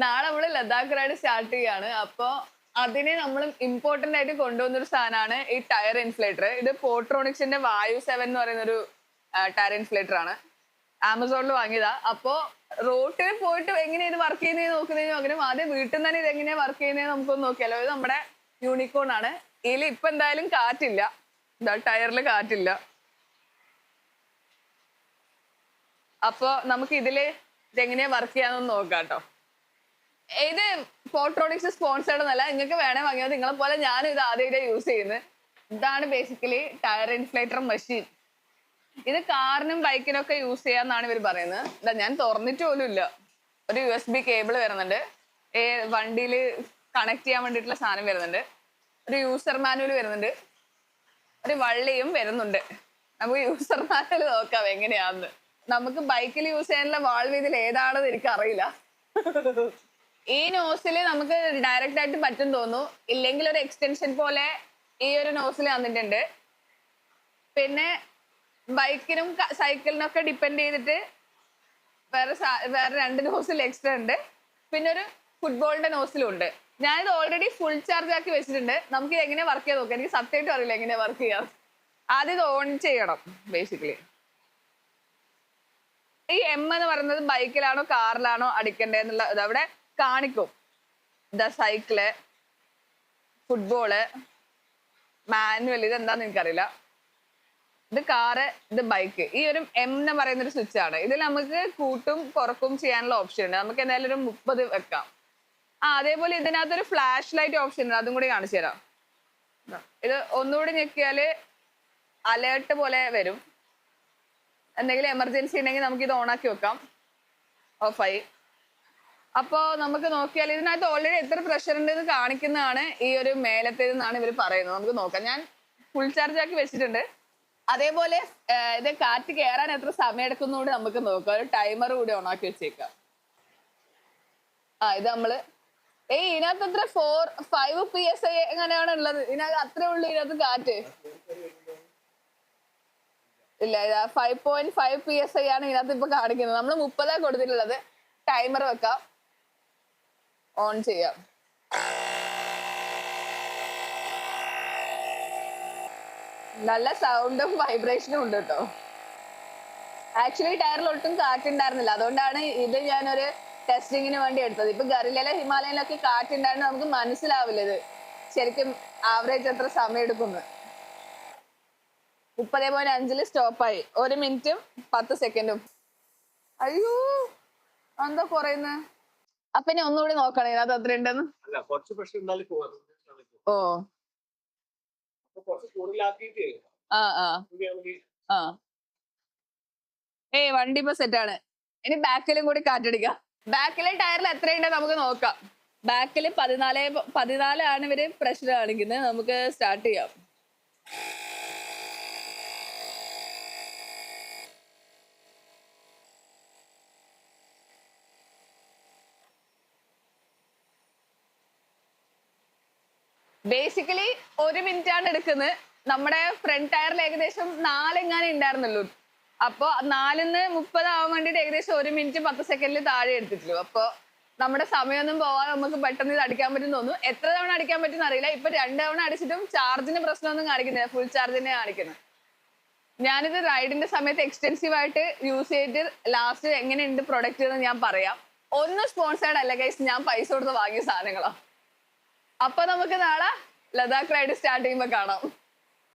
നാളെ നമ്മള് Ladakh ride start ചെയ്യാണ്. അപ്പൊ അതിനെ നമ്മൾ ഇമ്പോർട്ടന്റ് ആയിട്ട് കൊണ്ടുവന്നൊരു സാധനമാണ് ഈ ടയർ ഇൻഫ്ലേറ്റർ. ഇത് പോർട്രോണിക്സിന്റെ വായു 7 എന്ന് പറയുന്ന ഒരു ടയർ ഇൻഫ്ലേറ്റർ ആണ്. ആമസോണിൽ വാങ്ങിയതാ. അപ്പോ റോട്ടിൽ പോയിട്ട് എങ്ങനെയാ ഇത് വർക്ക് ചെയ്യുന്നത് നോക്കുന്നതിന് പകരം ആദ്യം വീട്ടിൽ നിന്ന് തന്നെ ഇത് എങ്ങനെയാ വർക്ക് ചെയ്യുന്നത് നമുക്കൊന്ന് നോക്കിയാലോ. ഇത് നമ്മുടെ യൂണിക്കോൺ ആണ്. ഇതിൽ ഇപ്പൊ എന്തായാലും കാറ്റില്ല, ടയറിൽ കാറ്റില്ല. അപ്പൊ നമുക്ക് ഇതില് ഇതെങ്ങനെയാ വർക്ക് ചെയ്യാന്നൊന്ന് നോക്കാം കേട്ടോ. ഇത് പോർട്രോണിക്സ് സ്പോൺസേർഡ് എന്നല്ല, നിങ്ങൾക്ക് വേണേ വാങ്ങിയാൽ. നിങ്ങളെ പോലെ ഞാനും ഇത് ആദ്യമായിട്ട് യൂസ് ചെയ്യുന്നത്. ഇതാണ് ബേസിക്കലി ടയർ ഇൻഫ്ലേറ്റർ മെഷീൻ. ഇത് കാറിനും ബൈക്കിനും ഒക്കെ യൂസ് ചെയ്യാന്നാണ് ഇവർ പറയുന്നത്. ഇതാ ഞാൻ തുറന്നിട്ട് പോലും ഇല്ല. ഒരു USB കേബിൾ വരുന്നുണ്ട്, വണ്ടിയിൽ കണക്ട് ചെയ്യാൻ വേണ്ടിയിട്ടുള്ള സാധനം വരുന്നുണ്ട്, ഒരു യൂസർ മാനുവൽ വരുന്നുണ്ട്, ഒരു വള്ളിയും വരുന്നുണ്ട്. നമുക്ക് യൂസർ മാനുവൽ നോക്കാം എങ്ങനെയാന്ന്. നമുക്ക് ബൈക്കിൽ യൂസ് ചെയ്യാനുള്ള വാൾവ് ഇതിൽ ഏതാണെന്ന് എനിക്ക് അറിയില്ല. ഈ നോസില് നമുക്ക് ഡയറക്റ്റ് ആയിട്ട് പറ്റും തോന്നുന്നു. ഇല്ലെങ്കിൽ ഒരു എക്സ്റ്റൻഷൻ പോലെ ഈ ഒരു നോസിൽ വന്നിട്ടുണ്ട്. പിന്നെ ബൈക്കിനും സൈക്കിളിനും ഒക്കെ ഡിപ്പെൻഡ് ചെയ്തിട്ട് വേറെ 2 നോസിൽ എക്സ്ട്രാ ഉണ്ട്. പിന്നെ ഒരു ഫുട്ബോളിന്റെ നോസിലും ഉണ്ട്. ഞാനിത് ഓൾറെഡി ഫുൾ ചാർജ് ആക്കി വെച്ചിട്ടുണ്ട്. നമുക്ക് ഇത് എങ്ങനെ വർക്ക് ചെയ്യാൻ നോക്കാം. എനിക്ക് സത്യമായിട്ടും അറിയില്ല എങ്ങനെ വർക്ക് ചെയ്യാം. ആദ്യം ഇത് ഓൺ ചെയ്യണം. ബേസിക്കലി ഈ M എന്ന് പറയുന്നത് ബൈക്കിലാണോ കാറിലാണോ അടിക്കണ്ടേന്നുള്ള ഇത് അവിടെ കാണിക്കും. സൈക്കിള്, ഫുട്ബോള്, മാനുവൽ, ഇതെന്താന്ന് എനിക്കറിയില്ല. ഇത് കാറ്, ഇത് ബൈക്ക്. ഈ ഒരു M എന്ന് പറയുന്ന ഒരു സ്വിച്ച് ആണ്. ഇതിൽ നമുക്ക് കൂട്ടും കുറക്കും ചെയ്യാനുള്ള ഓപ്ഷൻ ഉണ്ട്. നമുക്ക് എന്തായാലും ഒരു 30 വെക്കാം. അതേപോലെ ഇതിനകത്തൊരു ഫ്ലാഷ് ലൈറ്റ് ഓപ്ഷൻ ഉണ്ട്, അതും കൂടി കാണിച്ചു തരാം. ഇത് ഒന്നുകൂടി ഞെക്കിയാല് അലേർട്ട് പോലെ വരും. എന്തെങ്കിലും എമർജൻസി ഉണ്ടെങ്കിൽ നമുക്ക് ഇത് ഓണാക്കി വെക്കാം. ഓഫായി. അപ്പോ നമുക്ക് നോക്കിയാൽ ഇതിനകത്ത് ഓൾറെഡി എത്ര പ്രഷർ ഉണ്ട് എന്ന് കാണിക്കുന്നതാണ് ഈ ഒരു മേലത്തേതെന്നാണ് ഇവർ പറയുന്നത്. നമുക്ക് നോക്കാം. ഞാൻ ഫുൾ ചാർജ് ആക്കി വെച്ചിട്ടുണ്ട്. അതേപോലെ ഇത് കാറ്റ് കയറാൻ എത്ര സമയം എടുക്കുന്നതുകൊണ്ട് നമുക്ക് നോക്കാം. ഒരു ടൈമർ കൂടി ഓണാക്കി വെച്ചേക്കാം. ഇത് നമ്മള് ഇതിനകത്ത് എത്ര 5 PSI എങ്ങനെയാണ് ഉള്ളത്? ഇതിനകത്ത് അത്രേ ഉള്ളൂ ഇതിനകത്ത് കാറ്റ്. ഇല്ല, 5.5 PSI ആണ് ഇതിനകത്ത് ഇപ്പൊ കാണിക്കുന്നത്. നമ്മൾ 30 കൊടുത്തിട്ടുള്ളത്. ടൈമർ വെക്കാം, ഓൺ ചെയ്യാം. നല്ല സൗണ്ടും വൈബ്രേഷനും ഉണ്ട് കേട്ടോ. ആക്ച്വലി ടയറിൽ ഒട്ടും കാറ്റുണ്ടായിരുന്നില്ല, അതുകൊണ്ടാണ് ഇത് ഞാനൊരു ടെസ്റ്റിങ്ങിന് വേണ്ടി എടുത്തത്. ഇപ്പൊ ഗറിലയിലെ ഹിമാലയനിലൊക്കെ കാറ്റുണ്ടായിരുന്നു, നമുക്ക് മനസ്സിലാവില്ല ഇത് ശരിക്കും ആവറേജ് എത്ര സമയം എടുക്കുന്നു. 30.5 സ്റ്റോപ്പായി. 1 മിനിറ്റും 10 സെക്കൻഡും. അയ്യോ, എന്താ കുറയുന്നത്? അപ്പൊ ഇനി ഒന്നുകൂടി നോക്കണേ ഇതിനകത്ത് എത്ര ഉണ്ടെന്ന്. ഓ വണ്ടി ഇപ്പൊ സെറ്റാണ്. ഇനി ബാക്കിലും കൂടി കാറ്റടിക്കാം. ബാക്കിലെ ടയറിൽ എത്രയുണ്ട് നമുക്ക് നോക്കാം. ബാക്കിൽ 14 ആണ് ഇവര് പ്രഷർ കാണിക്കുന്നത്. നമുക്ക് സ്റ്റാർട്ട് ചെയ്യാം. ബേസിക്കലി 1 മിനിറ്റ് ആണ് എടുക്കുന്നത്. നമ്മുടെ ഫ്രണ്ട് ടയറിൽ ഏകദേശം 4 എങ്ങാനും ഉണ്ടായിരുന്നുള്ളൂ. അപ്പൊ 4-ന്ന് 30 ആവാൻ വേണ്ടിട്ട് ഏകദേശം 1 മിനിറ്റ് 10 സെക്കൻഡിൽ താഴെ എടുത്തിട്ടുള്ളൂ. അപ്പൊ നമ്മുടെ സമയമൊന്നും പോവാതെ നമുക്ക് പെട്ടെന്ന് ഇത് അടിക്കാൻ പറ്റും തോന്നുന്നു. എത്ര തവണ അടിക്കാൻ പറ്റും അറിയില്ല. ഇപ്പൊ 2 തവണ അടിച്ചിട്ടും ചാർജിന് പ്രശ്നമൊന്നും കാണിക്കുന്നില്ല, ഫുൾ ചാർജിനെ കാണിക്കുന്നത്. ഞാനിത് റൈഡിന്റെ സമയത്ത് എക്സ്റ്റെൻസീവ് ആയിട്ട് യൂസ് ചെയ്തിട്ട് ലാസ്റ്റ് എങ്ങനെയുണ്ട് പ്രൊഡക്റ്റ് എന്ന് ഞാൻ പറയാം. ഒന്നും സ്പോൺസേർഡ് അല്ല ഗൈസ്, ഞാൻ പൈസ കൊടുത്ത് വാങ്ങിയ സാധനങ്ങളാ. അപ്പൊ നമുക്ക് നാളെ ലഡാക്ക് റൈഡ് സ്റ്റാർട്ട് ചെയ്യുമ്പോ കാണാം.